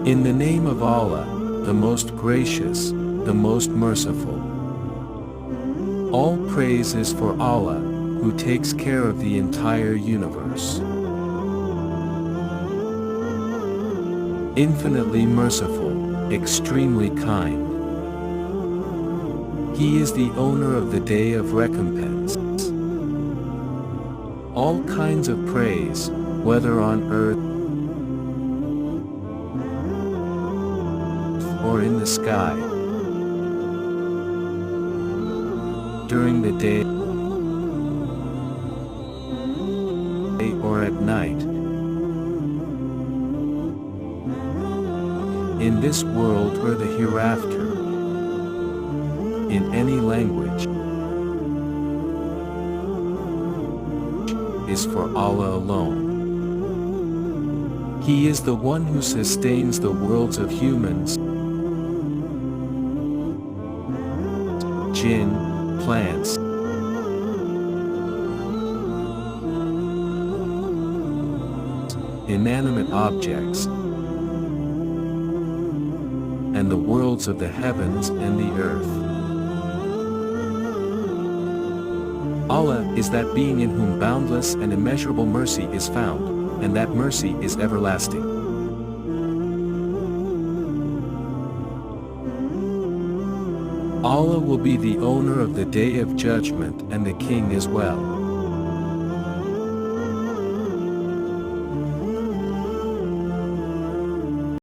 In the name of Allah, the most gracious, the most merciful. All praise is for Allah, who takes care of the entire universe. Infinitely merciful, extremely kind. He is the owner of the day of recompense. All kinds of praise, whether on earth or in the sky, during the day or at night, in this world or the hereafter, in any language, is for Allah alone. He is the one who sustains the worlds of humans, jinn, plants, inanimate objects, and the worlds of the heavens and the earth. Allah is that being in whom boundless and immeasurable mercy is found, and that mercy is everlasting. Allah will be the owner of the Day of Judgment and the King as well.